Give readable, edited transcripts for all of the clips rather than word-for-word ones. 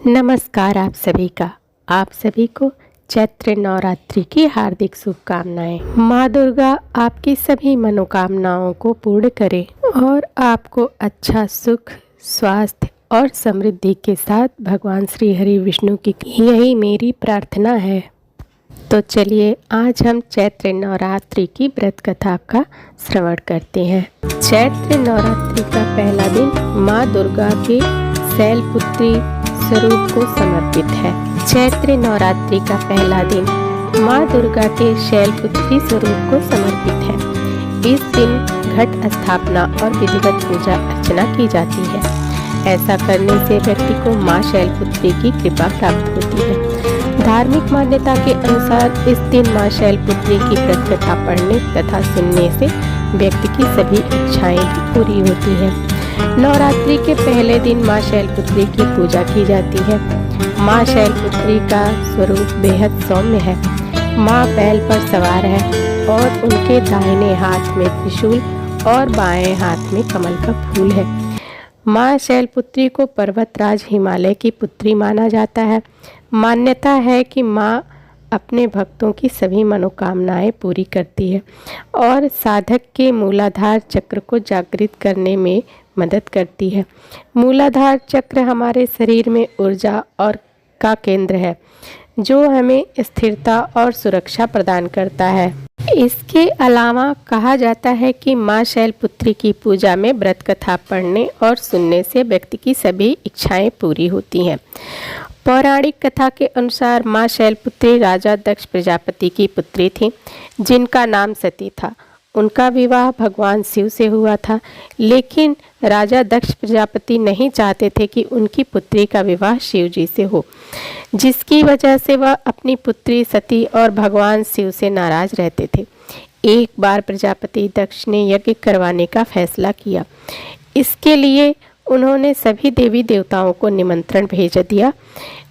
नमस्कार आप सभी को चैत्र नवरात्रि की हार्दिक शुभकामनाएं। माँ दुर्गा आपकी सभी मनोकामनाओं को पूर्ण करे और आपको अच्छा सुख, स्वास्थ्य और समृद्धि के साथ भगवान श्री हरि विष्णु की यही मेरी प्रार्थना है। तो चलिए आज हम चैत्र नवरात्रि की व्रत कथा का श्रवण करते हैं। चैत्र नवरात्रि का पहला दिन माँ दुर्गा के शैलपुत्री स्वरूप को समर्पित है। चैत्र नवरात्रि का पहला दिन माँ दुर्गा के शैलपुत्री स्वरूप को समर्पित है। इस दिन घट स्थापना और विधिवत पूजा अर्चना की जाती है। ऐसा करने से व्यक्ति को माँ शैलपुत्री की कृपा प्राप्त होती है। धार्मिक मान्यता के अनुसार इस दिन माँ शैलपुत्री की व्रत कथा पढ़ने तथा सुनने से व्यक्ति की सभी इच्छाएं भी पूरी होती हैं। नवरात्रि के पहले दिन माँ शैलपुत्री की पूजा की जाती है। माँ शैलपुत्री का स्वरूप बेहद सौम्य है। माँ बैल पर सवार है और उनके दाहिने हाथ में त्रिशूल और बाएं हाथ में कमल का फूल है। माँ शैलपुत्री को पर्वतराज हिमालय की पुत्री माना जाता है। मान्यता है कि माँ अपने भक्तों की सभी मनोकामनाएं पूरी करती है और साधक के मूलाधार चक्र को जागृत करने में मदद करती है। मूलाधार चक्र हमारे शरीर में ऊर्जा और का केंद्र है, जो हमें स्थिरता और सुरक्षा प्रदान करता है। इसके अलावा कहा जाता है कि माँ शैलपुत्री की पूजा में व्रत कथा पढ़ने और सुनने से व्यक्ति की सभी इच्छाएं पूरी होती हैं। पौराणिक कथा के अनुसार माँ शैलपुत्री राजा दक्ष प्रजापति की पुत्री थी, जिनका नाम सती था। उनका विवाह भगवान शिव से हुआ था, लेकिन राजा दक्ष प्रजापति नहीं चाहते थे कि उनकी पुत्री का विवाह शिव जी से हो, जिसकी वजह से वह अपनी पुत्री सती और भगवान शिव से नाराज रहते थे। एक बार प्रजापति दक्ष ने यज्ञ करवाने का फैसला किया। इसके लिए उन्होंने सभी देवी देवताओं को निमंत्रण भेज दिया।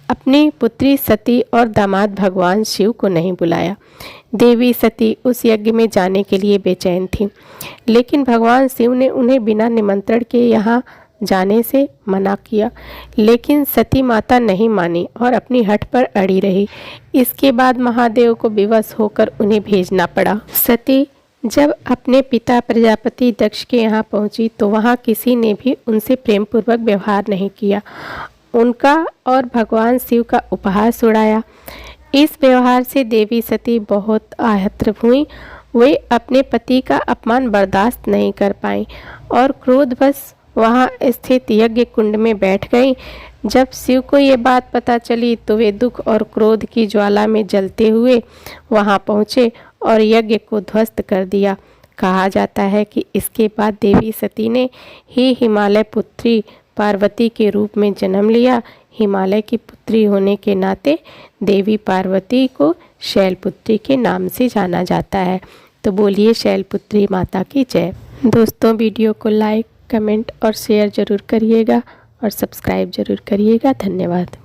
अपनी पुत्री सती और दामाद भगवान शिव को नहीं बुलाया। देवी सती उस यज्ञ में जाने के लिए बेचैन थी, लेकिन भगवान शिव ने उन्हें बिना निमंत्रण के यहाँ जाने से मना किया। लेकिन सती माता नहीं मानी और अपनी हठ पर अड़ी रही। इसके बाद महादेव को विवश होकर उन्हें भेजना पड़ा। सती जब अपने पिता प्रजापति दक्ष के यहाँ पहुँची तो वहाँ किसी ने भी उनसे प्रेम पूर्वक व्यवहार नहीं किया। उनका और भगवान शिव का उपहास उड़ाया। इस व्यवहार से देवी सती बहुत आहत हुई। वे अपने पति का अपमान बर्दाश्त नहीं कर पाईं और क्रोधवश वहाँ स्थित यज्ञ कुंड में बैठ गईं। जब शिव को ये बात पता चली तो वे दुख और क्रोध की ज्वाला में जलते हुए वहाँ पहुँचे और यज्ञ को ध्वस्त कर दिया। कहा जाता है कि इसके बाद देवी सती ने ही हिमालय पुत्री पार्वती के रूप में जन्म लिया। हिमालय की पुत्री होने के नाते देवी पार्वती को शैलपुत्री के नाम से जाना जाता है। तो बोलिए शैलपुत्री माता की जय। दोस्तों, वीडियो को लाइक, कमेंट और शेयर ज़रूर करिएगा और सब्सक्राइब ज़रूर करिएगा। धन्यवाद।